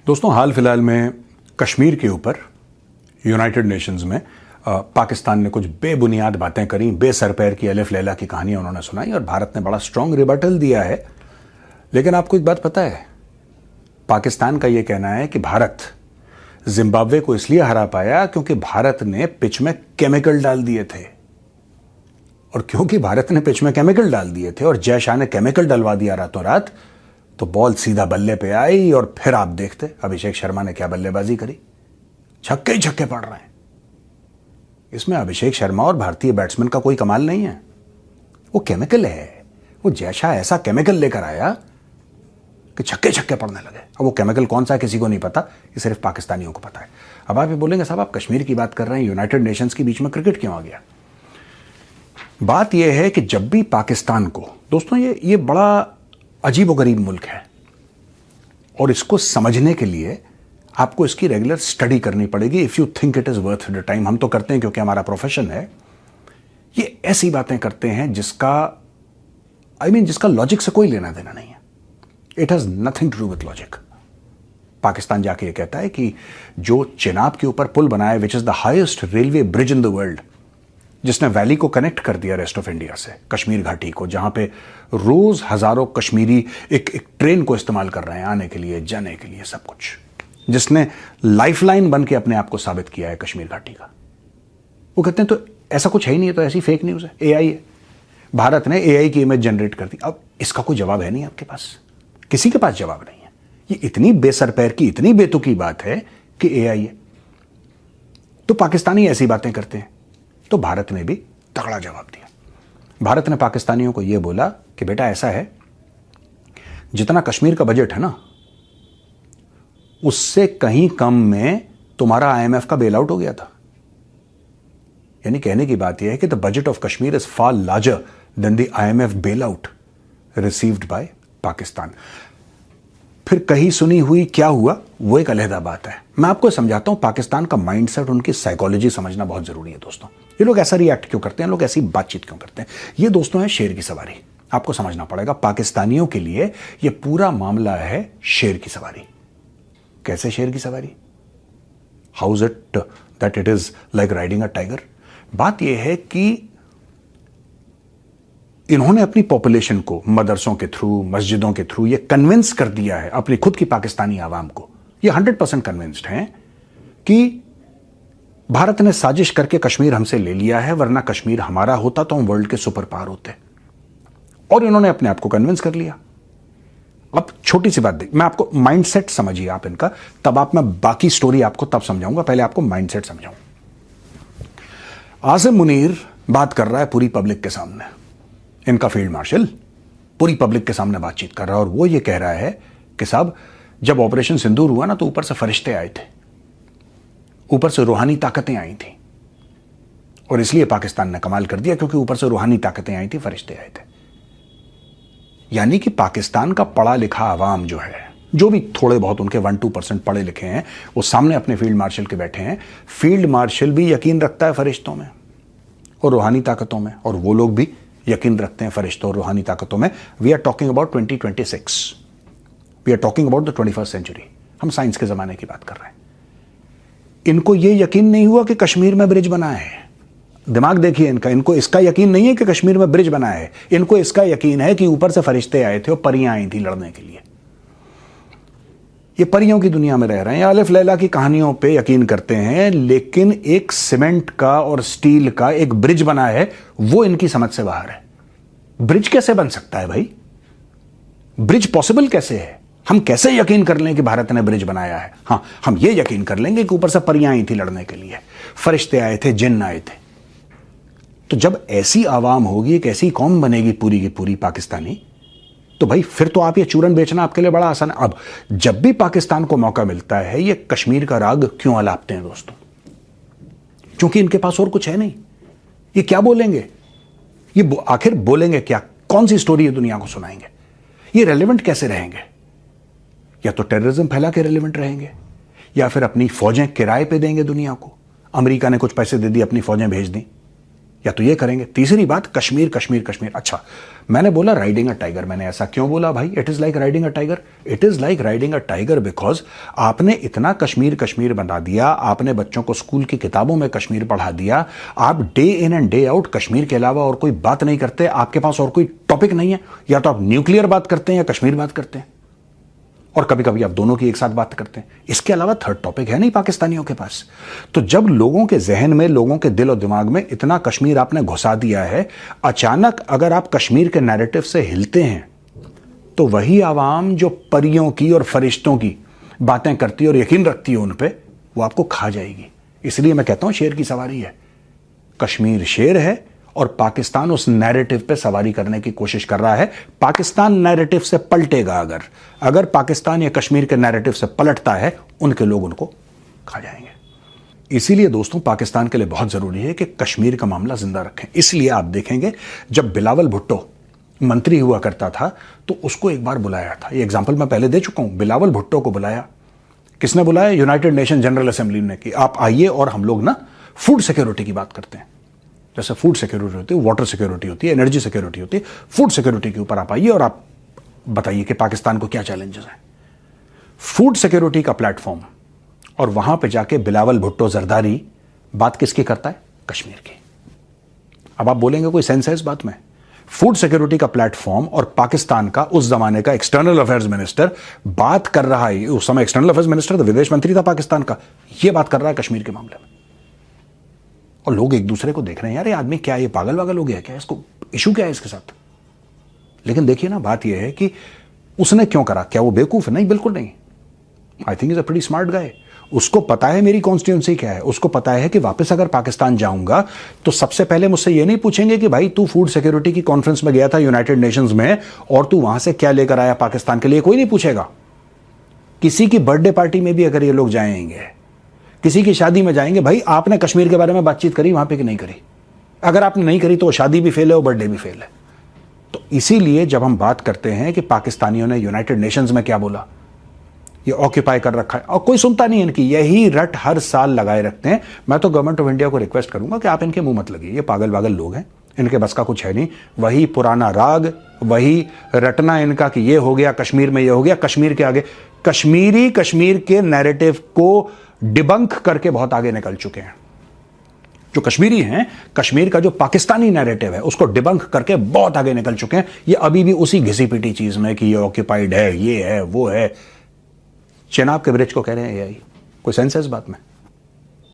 दोस्तों, हाल फिलहाल में कश्मीर के ऊपर यूनाइटेड नेशंस में पाकिस्तान ने कुछ बेबुनियाद बातें करी, बेसर पैर की अलिफ लैला की कहानियां उन्होंने सुनाई और भारत ने बड़ा स्ट्रांग रिबटल दिया है। लेकिन आपको एक बात पता है, पाकिस्तान का यह कहना है कि भारत जिम्बाब्वे को इसलिए हरा पाया क्योंकि भारत ने पिच में केमिकल डाल दिए थे। और क्योंकि भारत ने पिच में केमिकल डाल दिए थे और जय शाह ने केमिकल डलवा दिया रातों रात, तो बॉल सीधा बल्ले पे आई और फिर आप देखते अभिषेक शर्मा ने क्या बल्लेबाजी करी। छक्के ही छक्के पड़ रहे हैं। इसमें अभिषेक शर्मा और भारतीय बैट्समैन का कोई कमाल नहीं है, वो केमिकल है। वो जय शाह ऐसा केमिकल लेकर आया कि छक्के छक्के पड़ने लगे। अब वो केमिकल कौन सा है किसी को नहीं पता, ये सिर्फ पाकिस्तानियों को पता है। अब आप ये बोलेंगे साहब आप कश्मीर की बात कर रहे हैं, यूनाइटेड नेशंस के बीच में क्रिकेट क्यों आ गया? बात यह है कि जब भी पाकिस्तान को, दोस्तों ये बड़ा अजीबोगरीब मुल्क है और इसको समझने के लिए आपको इसकी रेगुलर स्टडी करनी पड़ेगी। If you think it is worth the time. हम तो करते हैं क्योंकि हमारा प्रोफेशन है। ये ऐसी बातें करते हैं जिसका जिसका लॉजिक से कोई लेना देना नहीं है। It has nothing to do with logic. Pakistan जाके ये कहता है कि जो चेनाब के ऊपर पुल बनाया, which is the highest railway bridge in the world, जिसने वैली को कनेक्ट कर दिया रेस्ट ऑफ इंडिया से, कश्मीर घाटी को, जहां पे रोज हजारों कश्मीरी एक ट्रेन को इस्तेमाल कर रहे हैं आने के लिए, जाने के लिए, सब कुछ, जिसने लाइफलाइन बन के अपने आप को साबित किया है कश्मीर घाटी का। वो कहते हैं तो ऐसा कुछ है ही नहीं है, तो ऐसी फेक न्यूज है, एआई है। भारत ने एआई की इमेज जनरेट कर दी। अब इसका कोई जवाब है नहीं आपके पास, किसी के पास जवाब नहीं है। ये इतनी बेसर पैर की, इतनी बेतुकी बात है कि एआई है। तो पाकिस्तानी ऐसी बातें करते हैं, तो भारत ने भी तगड़ा जवाब दिया। भारत ने पाकिस्तानियों को यह बोला कि बेटा ऐसा है, जितना कश्मीर का बजट है ना, उससे कहीं कम में तुम्हारा आईएमएफ का बेल आउट हो गया था। यानी कहने की बात यह है कि the budget of Kashmir is far larger than the IMF bail out received by Pakistan. फिर कहीं सुनी हुई क्या हुआ, वो एक अलहदा बात है। मैं आपको समझाता हूं पाकिस्तान का माइंडसेट, उनकी साइकोलॉजी समझना बहुत जरूरी है दोस्तों। ये लोग ऐसा रिएक्ट क्यों करते हैं, लोग ऐसी बातचीत क्यों करते हैं? ये दोस्तों है शेर की सवारी। आपको समझना पड़ेगा, पाकिस्तानियों के लिए ये पूरा मामला है शेर की सवारी। कैसे शेर की सवारी? How is it that it is like riding a tiger? बात यह है कि इन्होंने अपनी पॉपुलेशन को मदरसों के थ्रू, मस्जिदों के थ्रू ये कन्विंस कर दिया है, अपनी खुद की पाकिस्तानी आवाम को ये 100% कन्विंस्ड हैं कि भारत ने साजिश करके कश्मीर हमसे ले लिया है, वरना कश्मीर हमारा होता तो हम वर्ल्ड के सुपर पावर होते। और इन्होंने अपने आप को कन्विंस कर लिया। अब छोटी सी बात देख, मैं आपको माइंडसेट समझिए आप इनका, तब आप, मैं बाकी स्टोरी आपको तब समझाऊंगा, पहले आपको माइंडसेट समझाऊं। आसिम मुनीर बात कर रहा है पूरी पब्लिक के सामने, इनका फील्ड मार्शल पूरी पब्लिक के सामने बातचीत कर रहा है और वो ये कह रहा है कि साहब जब ऑपरेशन सिंदूर हुआ ना, तो ऊपर से फरिश्ते आए थे, ऊपर से रूहानी ताकतें आई थी, और इसलिए पाकिस्तान ने कमाल कर दिया क्योंकि ऊपर से रूहानी ताकतें आई थी, फरिश्ते आए थे। यानी कि पाकिस्तान का पढ़ा लिखा आवाम जो है, जो भी थोड़े बहुत उनके 1-2% पढ़े लिखे हैं, वो सामने अपने फील्ड मार्शल के बैठे हैं। फील्ड मार्शल भी यकीन रखता है फरिश्तों में और रूहानी ताकतों में, और वो लोग भी यकीन रखते हैं फरिश्तों और रूहानी ताकतों में। We are talking about 2026, we are talking about the 21st century. हम साइंस के जमाने की बात कर रहे हैं। इनको यह यकीन नहीं हुआ कि कश्मीर में ब्रिज बना है। दिमाग देखिए इनका, इनको इसका यकीन नहीं है कि कश्मीर में ब्रिज बना है, इनको इसका यकीन है कि ऊपर से फरिश्ते आए थे और परियां आई थी लड़ने के लिए। ये परियों की दुनिया में रह रहे हैं, अलिफ लैला की कहानियों पे यकीन करते हैं, लेकिन एक सीमेंट का और स्टील का एक ब्रिज बना है, वो इनकी समझ से बाहर है। ब्रिज कैसे बन सकता है भाई? ब्रिज पॉसिबल कैसे है? हम कैसे यकीन कर लें कि भारत ने ब्रिज बनाया है? हां, हम ये यकीन कर लेंगे कि ऊपर से परियां आई थी लड़ने के लिए, फरिश्ते आए थे, जिन्न आए थे। तो जब ऐसी आवाम होगी, एक ऐसी कौम बनेगी पूरी की पूरी पाकिस्तानी, तो भाई फिर तो आप ये चूरन बेचना आपके लिए बड़ा आसान है। अब जब भी पाकिस्तान को मौका मिलता है, ये कश्मीर का राग क्यों अलापते हैं दोस्तों? क्योंकि इनके पास और कुछ है नहीं। ये क्या बोलेंगे? ये आखिर बोलेंगे क्या? कौन सी स्टोरी ये दुनिया को सुनाएंगे? ये रेलेवेंट कैसे रहेंगे? या तो टेररिज्म फैला के रेलेवेंट रहेंगे, या फिर अपनी फौजें किराए पे देंगे दुनिया को। अमेरिका ने कुछ पैसे दे दिए, अपनी फौजें भेज दी, या तो ये करेंगे। तीसरी बात, कश्मीर कश्मीर कश्मीर। अच्छा, मैंने बोला राइडिंग अ टाइगर, मैंने ऐसा क्यों बोला भाई? It is like riding a tiger. It is like riding a tiger because आपने इतना कश्मीर कश्मीर बना दिया, आपने बच्चों को स्कूल की किताबों में कश्मीर पढ़ा दिया, आप day in and day out Kashmir के अलावा और कोई बात नहीं करते, आपके पास और कोई टॉपिक नहीं है। या तो आप न्यूक्लियर बात करते हैं या कश्मीर बात करते हैं, और कभी कभी आप दोनों की एक साथ बात करते हैं। इसके अलावा थर्ड टॉपिक है नहीं पाकिस्तानियों के पास। तो जब लोगों के जहन में, लोगों के दिल और दिमाग में इतना कश्मीर आपने घुसा दिया है, अचानक अगर आप कश्मीर के नैरेटिव से हिलते हैं तो वही आवाम जो परियों की और फरिश्तों की बातें करती है और यकीन रखती है उन पे, वो आपको खा जाएगी। इसलिए मैं कहता हूं शेर की सवारी है। कश्मीर शेर है और पाकिस्तान उस नैरेटिव पे सवारी करने की कोशिश कर रहा है। पाकिस्तान नैरेटिव से पलटेगा, अगर पाकिस्तान या कश्मीर के नैरेटिव से पलटता है, उनके लोग उनको खा जाएंगे। इसीलिए दोस्तों, पाकिस्तान के लिए बहुत जरूरी है कि कश्मीर का मामला जिंदा रखें। इसलिए आप देखेंगे जब बिलावल भुट्टो मंत्री हुआ करता था तो उसको एक बार बुलाया था। ये एग्जाम्पल मैं पहले दे चुका हूं। बिलावल भुट्टो को बुलाया, किसने बुलाया? यूनाइटेड नेशन जनरल असेंबली ने, कि आप आइए और हम लोग ना फूड सिक्योरिटी की बात करते हैं। जैसे फूड सिक्योरिटी होती है, वाटर सिक्योरिटी होती है, एनर्जी सिक्योरिटी होती है, फूड सिक्योरिटी के ऊपर आप आइए और आप बताइए कि पाकिस्तान को क्या चैलेंजेस हैं। फूड सिक्योरिटी का प्लेटफॉर्म, और वहां पे जाके बिलावल भुट्टो जरदारी बात किसकी करता है? कश्मीर की। अब आप बोलेंगे कोई सेंस है इस बात में? फूड सिक्योरिटी का प्लेटफॉर्म और पाकिस्तान का उस जमाने का एक्सटर्नल अफेयर्स मिनिस्टर बात कर रहा है, उस समय एक्सटर्नल अफेयर्स मिनिस्टर था, विदेश मंत्री था पाकिस्तान का, यह बात कर रहा है कश्मीर के मामले में। और लोग एक दूसरे को देख रहे हैं, यार ये आदमी क्या, ये पागल वागल हो गया क्या, इसको इशू क्या है इसके साथ? लेकिन देखिए ना, बात यह है कि उसने क्यों करा? क्या वो बेवकूफ है? नहीं, बिल्कुल नहीं। I think is a pretty smart guy. उसको पता है मेरी कॉन्स्टिट्यूंसी क्या है, उसको पता है कि वापस अगर पाकिस्तान जाऊंगा तो सबसे पहले मुझसे ये नहीं पूछेंगे कि भाई तू फूड सिक्योरिटी की कॉन्फ्रेंस में गया था यूनाइटेड नेशंस में और तू वहां से क्या लेकर आया पाकिस्तान के लिए, कोई नहीं पूछेगा। किसी की बर्थडे पार्टी में भी अगर ये लोग जाएंगे, किसी की शादी में जाएंगे, भाई आपने कश्मीर के बारे में बातचीत करी वहां पे कि नहीं करी? अगर आपने नहीं करी तो शादी भी फेल है और बर्थडे भी फेल है। तो इसीलिए जब हम बात करते हैं कि पाकिस्तानियों ने यूनाइटेड नेशंस में क्या बोला, ये ऑक्यूपाई कर रखा है, और कोई सुनता नहीं है इनकी, यही रट हर साल लगाए रखते हैं। मैं तो गवर्नमेंट ऑफ इंडिया को रिक्वेस्ट करूंगा कि आप इनके मुंह मत लगिए, ये पागल वागल लोग हैं, इनके बस का कुछ है नहीं। वही पुराना राग, वही रटना इनका कि ये हो गया कश्मीर में, ये हो गया कश्मीर के आगे। कश्मीर के नैरेटिव को डिबंक करके बहुत आगे निकल चुके हैं। जो कश्मीरी हैं, कश्मीर का जो पाकिस्तानी नैरेटिव है उसको डिबंक करके बहुत आगे निकल चुके हैं। ये अभी भी उसी घिसी पिटी चीज में कि ये ऑक्यूपाइड है, ये है, वो है। चेनाब के ब्रिज को कह रहे हैं एआई। कोई सेंस है इस बात में?